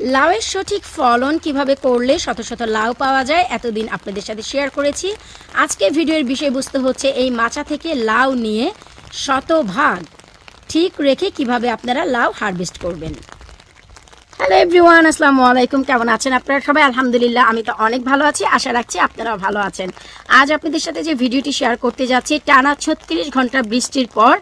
লাউয়ের সঠিক ফলন কিভাবে করলে শত শত লাউ পাওয়া যায় এতদিন আপনাদের সাথে শেয়ার করেছি। আজকে ভিডিওর বিষয়বস্তু হচ্ছে এই মাচা থেকে লাউ নিয়ে শতভাগ ঠিক রেখে কিভাবে আপনারা লাউ হারভেস্ট করবেন। হ্যালো এভরিওয়ান, আসসালামু আলাইকুম। কেমন আছেন আপনারা সবাই? আলহামদুলিল্লাহ, আমি তো অনেক ভালো আছি। আশা রাখছি আপনারাও ভালো আছেন। আজ আপনাদের সাথে যে ভিডিওটি শেয়ার করতে যাচ্ছি, টানা 36 ঘন্টা বৃষ্টির পর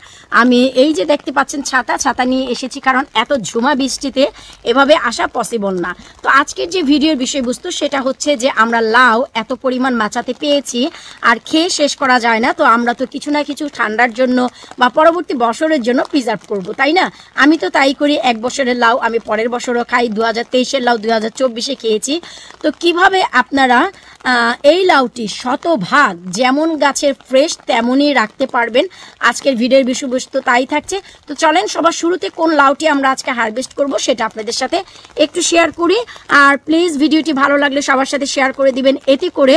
আমি এই যে দেখতে পাচ্ছেন ছাতা নিয়ে এসেছি, কারণ এত ঝুমা বৃষ্টিতে এভাবে আসা পসিবল না। তো আজকের যে ভিডিওর বিষয়বস্তু সেটা হচ্ছে যে আমরা লাউ এত পরিমাণ মাচাতে পেয়েছি আর খেয়ে শেষ করা যায় না। তো আমরা তো কিছু না কিছু ঠান্ডার জন্য বা পরবর্তী বছরের জন্য প্রিজার্ভ করব, তাই না? আমি তো তাই করি। এক বছরের লাউ আমি পরের বছরও খাই, 2023-এর লাউ 2024-এ খেয়েছি। তো কিভাবে আপনারা এই লাউটি শতভাগ যেমন গাছের ফ্রেশ তেমনই রাখতে পারবেন, আজকের ভিডিওর বিষয়বস্তু তাই থাকছে। তো চলেন সবার শুরুতে কোন লাউটি আমরা আজকে হারভেস্ট করব সেটা আপনাদের সাথে একটু শেয়ার করি। আর প্লিজ ভিডিওটি ভালো লাগলে সবার সাথে শেয়ার করে দিবেন। এতে করে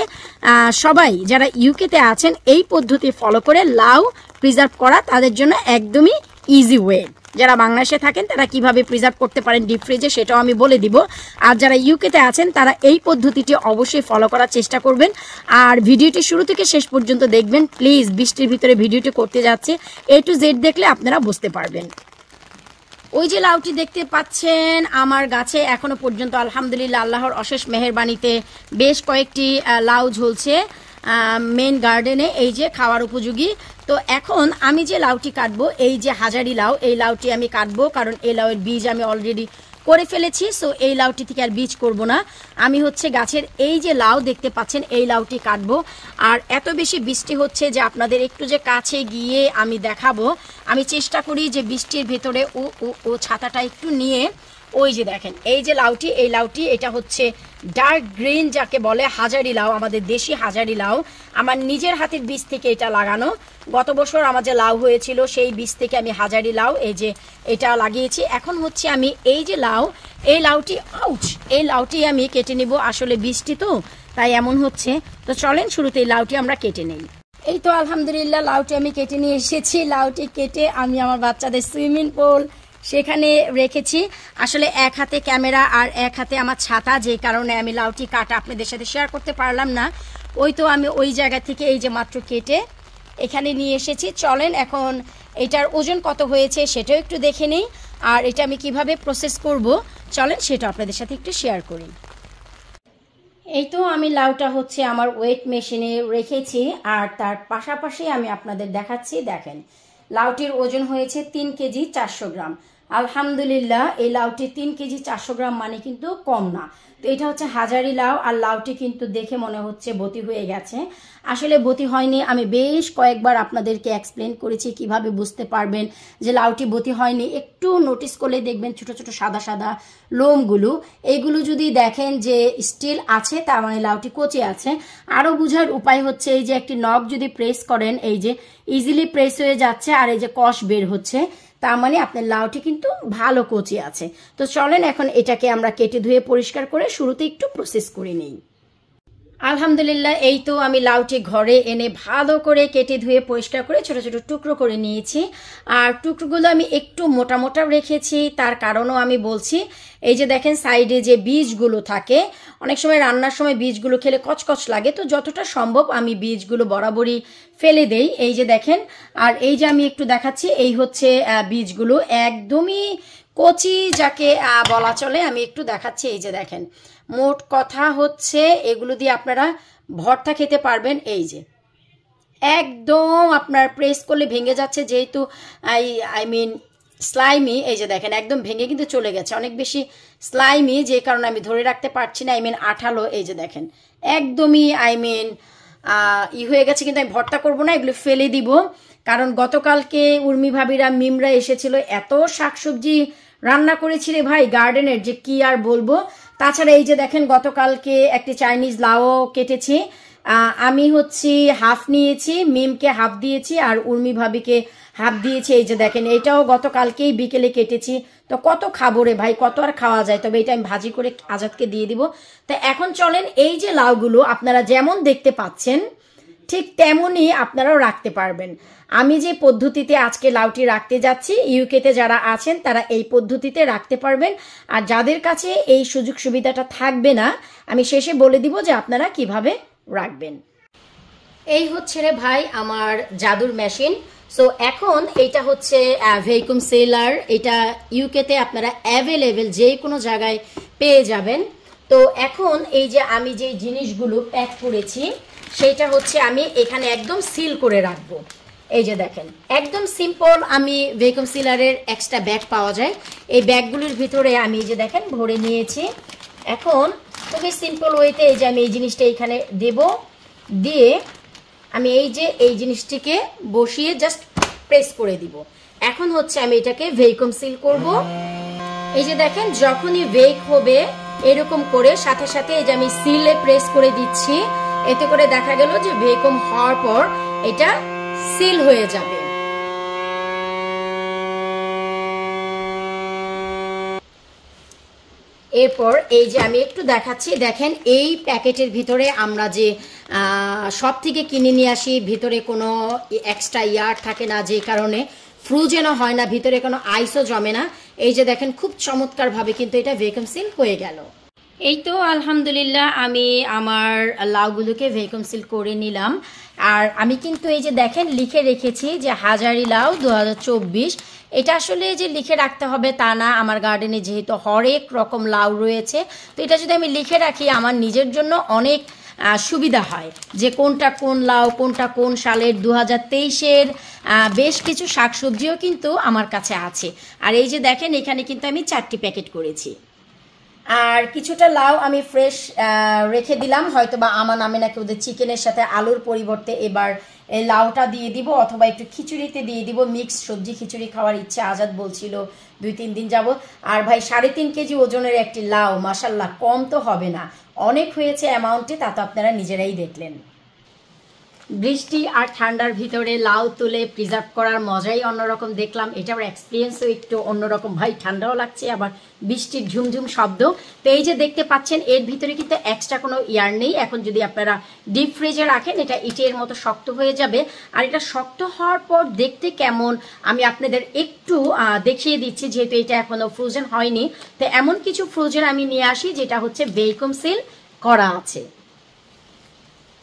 সবাই যারা ইউকেতে আছেন এই পদ্ধতি ফলো করে লাউ প্রিজার্ভ করা তাদের জন্য একদমই ইজি ওয়ে। যারা বাংলাদেশে থাকেন তারা কিভাবে প্রিজার্ভ করতে পারেন ডিপ ফ্রিজে সেটাও আমি বলে দিব। আর যারা ইউকেতে আছেন তারা এই পদ্ধতিটি অবশ্যই ফলো করার চেষ্টা করবেন। আর ভিডিওটি শুরু থেকে শেষ পর্যন্ত দেখবেন প্লিজ। বৃষ্টির ভিতরে ভিডিওটি করতে যাচ্ছে, A to Z দেখলে আপনারা বুঝতে পারবেন। ওই যে লাউটি দেখতে পাচ্ছেন আমার গাছে এখনো পর্যন্ত আলহামদুলিল্লাহ আল্লাহর অশেষ মেহেরবানিতে বেশ কয়েকটি লাউ ঝুলছে মেন গার্ডেনে, এই যে খাওয়ার উপযোগী। তো এখন আমি যে লাউটি কাটবো, এই যে হাজারি লাউ, এই লাউটি আমি কাটবো কারণ এই লাউয়ের বীজ আমি অলরেডি করে ফেলেছি। সো এই লাউটি থেকে আর বীজ করব না। আমি হচ্ছে গাছের এই যে লাউ দেখতে পাচ্ছেন এই লাউটি কাটবো। আর এত বেশি বৃষ্টি হচ্ছে যে আপনাদের একটু যে কাছে গিয়ে আমি দেখাবো, আমি চেষ্টা করি যে বৃষ্টির ভেতরে ও ছাতাটা একটু নিয়ে। ওই যে দেখেন এই যে লাউটি, এই লাউটি এটা হচ্ছে ডার্ক গ্রিন যাকে বলে হাজারি লাউ, আমাদের দেশি হাজারি লাউ। আমার নিজের হাতের বীজ থেকে এটা লাগানো। গত বছর আমার যে লাউ হয়েছিল সেই বীজ থেকে আমি হাজারি লাউ এই যে এটা লাগিয়েছি। এখন হচ্ছে আমি এই যে লাউ, এই লাউটি এই লাউটি আমি কেটে নিব। আসলে বৃষ্টি তো তাই এমন হচ্ছে। তো চলেন শুরুতে এই লাউটি আমরা কেটে নেই। এই তো আলহামদুলিল্লাহ লাউটি আমি কেটে নিয়ে এসেছি। লাউটি কেটে আমি আমার বাচ্চাদের সুইমিং পুল সেখানে রেখেছি। আসলে এক হাতে ক্যামেরা আর এক হাতে আমার ছাতা, যে কারণে আমি লাউটি কাটা আপনাদের সাথে শেয়ার করতে পারলাম না। ওই তো আমি ওই জায়গা থেকে এই যে মাত্র কেটে এখানে নিয়ে এসেছি। চলেন এখন এটার ওজন কত হয়েছে সেটাও একটু দেখে নিই, আর এটা আমি কিভাবে প্রসেস করব চলেন সেটা আপনাদের সাথে একটু শেয়ার করি। এই তো আমি লাউটা হচ্ছে আমার ওয়েট মেশিনে রেখেছি, আর তার পাশাপাশি আমি আপনাদের দেখাচ্ছি। দেখেন লাউটির ওজন হয়েছে 3 কেজি 400 গ্রাম। আলহামদুলিল্লাহ এই লাউটি 3 কেজি 400 গ্রাম মানে কিন্তু কম না। তো এটা হচ্ছে হাজারি লাউ, আর লাউটি কিন্তু দেখে মনে হচ্ছে বতি হয়ে গেছে। আসলে বতি হয়নি। আমি বেশ কয়েকবার আপনাদেরকে এক্সপ্লেন করেছি কিভাবে বুঝতে পারবেন যে লাউটি বতি হয়নি। একটু নোটিস করলে দেখবেন ছোট ছোট সাদা সাদা লোমগুলো, এইগুলো যদি দেখেন যে স্টিল আছে তার মানে লাউটি কচি আছে। আরও বোঝার উপায় হচ্ছে এই যে একটি নখ যদি প্রেস করেন, এই যে ইজিলি প্রেস হয়ে যাচ্ছে আর এই যে কষ বের হচ্ছে, তার মানে আপনার লাউটি কিন্তু ভালো কচি আছে। তো চলেন এখন এটাকে আমরা কেটে ধুয়ে পরিষ্কার করে শুরুতে একটু প্রসেস করে নিই। আলহামদুলিল্লাহ এই তো আমি লাউটি ঘরে এনে ভালো করে কেটে ধুয়ে পরিষ্কার করে ছোট ছোট টুকরো করে নিয়েছি। আর টুকরোগুলো আমি একটু মোটা মোটা রেখেছি, তার কারণও আমি বলছি। এই যে দেখেন সাইডে যে বীজগুলো থাকে, অনেক সময় রান্নার সময় বীজগুলো খেলে কচকচ লাগে, তো যতটা সম্ভব আমি বীজগুলো বরাবরই ফেলে দেই। এই যে দেখেন, আর এই যে আমি একটু দেখাচ্ছি, এই হচ্ছে বীজগুলো একদমই কচি যাকে বলা চলে। আমি একটু দেখাচ্ছি, এই যে দেখেন। মোট কথা হচ্ছে এগুলো দিয়ে আপনারা ভর্তা খেতে পারবেন। এই যে একদম আপনার প্রেস করলে ভেঙে যাচ্ছে, যেহেতু আই মিন স্লাইমি। এই যে দেখেন একদম ভেঙে কিন্তু চলে গেছে, অনেক বেশি স্লাইমি, যে কারণে আমি ধরে রাখতে পারছি না। আই মিন আঠালো। এই যে দেখেন একদমই হয়ে গেছে, কিন্তু আমি ভর্তা করবো না, এগুলো ফেলে দিব। কারণ গতকালকে উর্মি ভাবিরা মিমরা এসেছিল, এত শাকসবজি রান্না করেছি রে ভাই গার্ডেনের, যে কি আর বলবো। তাছাড়া এই যে দেখেন গতকালকে একটি চাইনিজ লাউ কেটেছি। আমি হচ্ছে হাফ নিয়েছি, মিমকে হাফ দিয়েছি আর উর্মি ভাবিকে হাফ দিয়েছি। এই যে দেখেন এটাও গতকালকেই বিকেলে কেটেছি। তো কত খাবো রে ভাই, কত আর খাওয়া যায়। তবে এটা আমি ভাজি করে আজাদকে দিয়ে দিব। তো এখন চলেন এই যে লাউগুলো আপনারা যেমন দেখতে পাচ্ছেন ঠিক তেমনই আপনারাও রাখতে পারবেন। আমি যে পদ্ধতিতে আজকে লাউটি রাখতে যাচ্ছি, ইউকেতে যারা আছেন তারা এই পদ্ধতিতে রাখতে পারবেন। আর যাদের কাছে এই সুযোগ সুবিধাটা থাকবে না, আমি শেষে বলে দিব যে আপনারা কিভাবে রাখবেন। এই হচ্ছে রে ভাই আমার জাদুর মেশিন। সো এখন এটা হচ্ছে ভ্যাকুয়াম সিলার। এটা ইউকেতে আপনারা অ্যাভেলেবেল যে কোনো জায়গায় পেয়ে যাবেন। তো এখন এই যে আমি যে জিনিসগুলো প্যাক করেছি সেটা হচ্ছে আমি এখানে একদম সিল করে রাখবো। এই যে দেখেন, একদম সিম্পল আমি ভ্যাকুয়াম সিলারের এক্সট্রা ব্যাগ পাওয়া যায়, এই ব্যাগগুলোর ভিতরে আমি যে দেখেন ভরে নিয়েছি। এখন খুবই সিম্পল ওয়েতে এই যে আমি এই জিনিসটা এখানে দেব, দিয়ে আমি এই জিনিসটিকে বসিয়ে জাস্ট প্রেস করে দিব। এখন হচ্ছে আমি এটাকে ভ্যাকুয়াম সিল করব। এই যে দেখেন, যখনই ভেক হবে এরকম করে সাথে সাথে এই যে আমি সিলে প্রেস করে দিচ্ছি, এতে করে দেখা গেল যে ভ্যাকুয়াম হওয়ার পর এটা সিল হয়ে যাবে। এরপর এই যে আমি একটু দেখাচ্ছি, দেখেন এই প্যাকেটের ভিতরে আমরা যে সব থেকে কিনে নিয়ে আসি, ভিতরে কোনো এক্সট্রা ইয়ার থাকে না, যে কারণে ফ্রোজেনও হয় না, ভিতরে কোনো আইসও জমে না। এই যে দেখেন খুব চমৎকারভাবে কিন্তু এটা ভ্যাকুয়াম সিল হয়ে গেল। এই তো আলহামদুলিল্লাহ আমি আমার লাউগুলোকে ভ্যাকুয়াম সিল করে নিলাম। আর আমি কিন্তু এই যে দেখেন লিখে রেখেছি যে হাজারি লাউ 2024। এটা আসলে যে লিখে রাখতে হবে তা না, আমার গার্ডেনে যেহেতু হরেক রকম লাউ রয়েছে, তো এটা যদি আমি লিখে রাখি আমার নিজের জন্য অনেক সুবিধা হয় যে কোনটা কোন লাউ, কোনটা কোন সালের। 2023-এর বেশ কিছু শাকসবজিও কিন্তু আমার কাছে আছে। আর এই যে দেখেন এখানে কিন্তু আমি 4টি প্যাকেট করেছি। আর কিছুটা লাউ আমি ফ্রেশ রেখে দিলাম, হয়তো বা আমার নামে নাকি ওদের চিকেনের সাথে আলুর পরিবর্তে এবার এই লাউটা দিয়ে দিব, অথবা একটু খিচুড়িতে দিয়ে দিব। মিক্স সবজি খিচুড়ি খাওয়ার ইচ্ছা আজাদ বলছিল 2-3 দিন যাব। আর ভাই 3.5 কেজি ওজনের একটি লাউ, মাশাল্লাহ কম তো হবে না, অনেক হয়েছে অ্যামাউন্টে, তা তো আপনারা নিজেরাই দেখলেন। বৃষ্টি আর ঠান্ডার ভিতরে লাউ তুলে প্রিজার্ভ করার মজাই অন্যরকম দেখলাম। এটার এক্সপিরিয়েন্সও একটু অন্যরকম ভাই, ঠান্ডাও লাগছে আবার বৃষ্টির ঝুমঝুম শব্দ। তো এই যে দেখতে পাচ্ছেন এর ভিতরে কিন্তু এক্সট্রা কোনো ইয়ার নেই। এখন যদি আপনারা ডিপ ফ্রিজে রাখেন এটা ইটের মতো শক্ত হয়ে যাবে। আর এটা শক্ত হওয়ার পর দেখতে কেমন আমি আপনাদের একটু দেখিয়ে দিচ্ছি, যেহেতু এটা এখনো ফ্রোজেন হয়নি। তো এমন কিছু ফ্রোজেন আমি নিয়ে আসি যেটা হচ্ছে ভ্যাকুয়াম সিল করা আছে।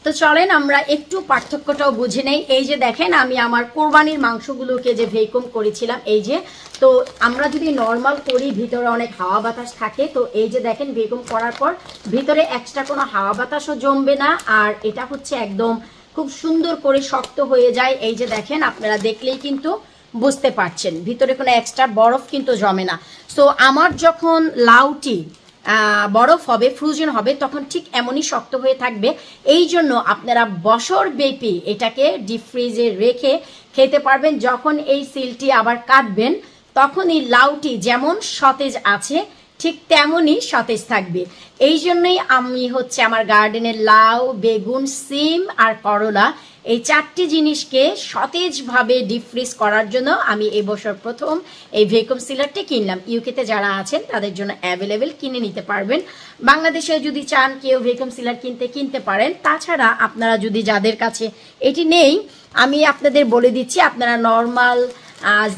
তো চলেন আমরা একটু পার্থক্যটাও বুঝে নেই। এই যে দেখেন আমি আমার কোরবানির মাংসগুলোকে যে ভ্যাকুয়াম করেছিলাম, এই যে, তো আমরা যদি নর্মাল করি ভিতরে অনেক হাওয়া বাতাস থাকে, তো এই যে দেখেন ভ্যাকুয়াম করার পর ভিতরে এক্সট্রা কোনো হাওয়া বাতাসও জমবে না। আর এটা হচ্ছে একদম খুব সুন্দর করে শক্ত হয়ে যায়। এই যে দেখেন আপনারা দেখলেই কিন্তু বুঝতে পারছেন ভিতরে কোনো এক্সট্রা বরফ কিন্তু জমে না। সো আমার যখন লাউটি বরফ হবে, ফ্রোজেন হবে, তখন ঠিক এমনই শক্ত হয়ে থাকবে। এই জন্য আপনারা বছর ব্যাপী এটাকে ডিপ ফ্রিজে রেখে খেতে পারবেন। যখন এই সিলটি আবার কাটবেন তখন এই লাউটি যেমন সতেজ আছে ঠিক তেমনই সতেজ থাকবে। এই জন্যই আমি হচ্ছে আমার গার্ডেনের লাউ, বেগুন, সিম আর করলা এই 4টি জিনিসকে সতেজভাবে ডিপ ফ্রিজ করার জন্য আমি এবছর প্রথম এই ভ্যাকুয়াম সিলারটি কিনলাম। ইউকেতে যারা আছেন তাদের জন্য অ্যাভেলেবেল, কিনে নিতে পারবেন। বাংলাদেশে যদি চান কেউ ভ্যাকুয়াম সিলার কিনতে পারেন। তাছাড়া আপনারা যদি যাদের কাছে এটি নেই, আমি আপনাদের বলে দিচ্ছি আপনারা নর্মাল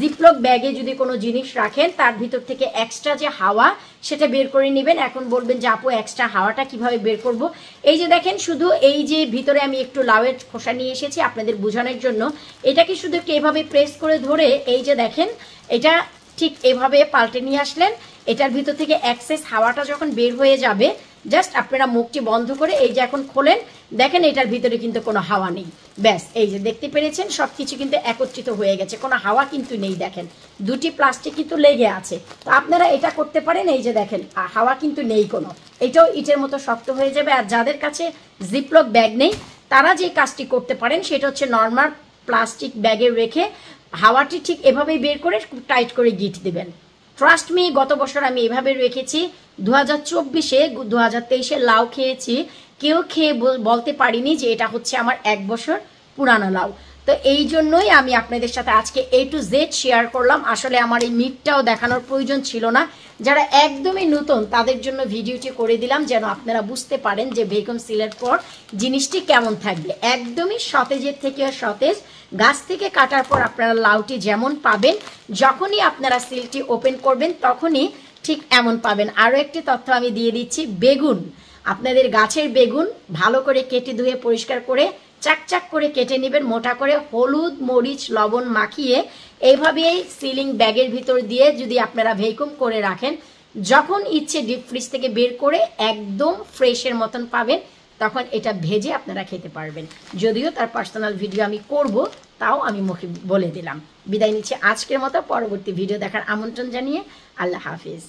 জিপলক ব্যাগে যদি কোনো জিনিস রাখেন তার ভিতর থেকে এক্সট্রা যে হাওয়া সেটা বের করে নেবেন। এখন বলবেন যে আপু এক্সট্রা হাওয়াটা কিভাবে বের করব? এই যে দেখেন শুধু এই যে ভিতরে আমি একটু লাউয়ের খোসা নিয়ে এসেছি আপনাদের বোঝানোর জন্য। এটাকে শুধু একটু এভাবে প্রেস করে ধরে এই যে দেখেন এটা ঠিক এভাবে পাল্টে নিয়ে আসলেন। এটার ভিতর থেকে এক্সেস হাওয়াটা যখন বের হয়ে যাবে জাস্ট আপনারা মুখটি বন্ধ করে এই যে এখন খোলেন, দেখেন এটার ভিতরে কিন্তু কোনো হাওয়া নেই। ব্যাস, এই যে দেখতে পেরেছেন সবকিছু কিন্তু একত্রিত হয়ে গেছে, কোনো হাওয়া কিন্তু নেই। দেখেন 2টি প্লাস্টিক কিন্তু লেগে আছে। তো আপনারা এটা করতে পারেন। এই যে দেখেন হাওয়া কিন্তু নেই কোনো, এটাও ইটের মতো শক্ত হয়ে যাবে। আর যাদের কাছে জিপলক ব্যাগ নেই তারা যে কাজটি করতে পারেন সেটা হচ্ছে নর্মাল প্লাস্টিক ব্যাগে রেখে হাওয়াটি ঠিক এভাবেই বের করে টাইট করে গিট দিবেন। ট্রাস্ট মি, গত বছর আমি এভাবে রেখেছি। 2024-এ 2023-এর লাউ খেয়েছি, কেউ খেয়ে বলতে পারিনি যে এটা হচ্ছে আমার 1 বছর পুরানো লাউ। তো এই জন্যই আমি আপনাদের সাথে আজকে A to Z শেয়ার করলাম। আসলে আমার এই মিটটাও দেখানোর প্রয়োজন ছিল না, যারা একদমই নতুন তাদের জন্য ভিডিওটি করে দিলাম যেন আপনারা বুঝতে পারেন যে ভ্যাকুয়াম সিলের পর জিনিসটি কেমন থাকবে। একদমই সতেজের থেকে সতেজ, গাছ থেকে কাটার পর আপনারা লাউটি যেমন পাবেন, যখনই আপনারা সিলটি ওপেন করবেন তখনই ঠিক এমন পাবেন। আরও একটি তথ্য আমি দিয়ে দিচ্ছি, বেগুন, আপনাদের গাছের বেগুন ভালো করে কেটে ধুয়ে পরিষ্কার করে চাকচাক করে কেটে নেবেন, মোটা করে হলুদ মরিচ লবণ মাখিয়ে এইভাবেই সিলিং ব্যাগের ভিতর দিয়ে যদি আপনারা ভ্যাকুয়াম করে রাখেন, যখন ইচ্ছে ডিপ ফ্রিজ থেকে বের করে একদম ফ্রেশের মতন পাবেন, তখন এটা ভেজে আপনারা খেতে পারবেন। যদিও তার পার্সোনাল ভিডিও আমি করব, তাও আমি মুখে বলে দিলাম। বিদায় নিচ্ছি আজকের মতো, পরবর্তী ভিডিও দেখার আমন্ত্রণ জানিয়ে আল্লাহ হাফিজ।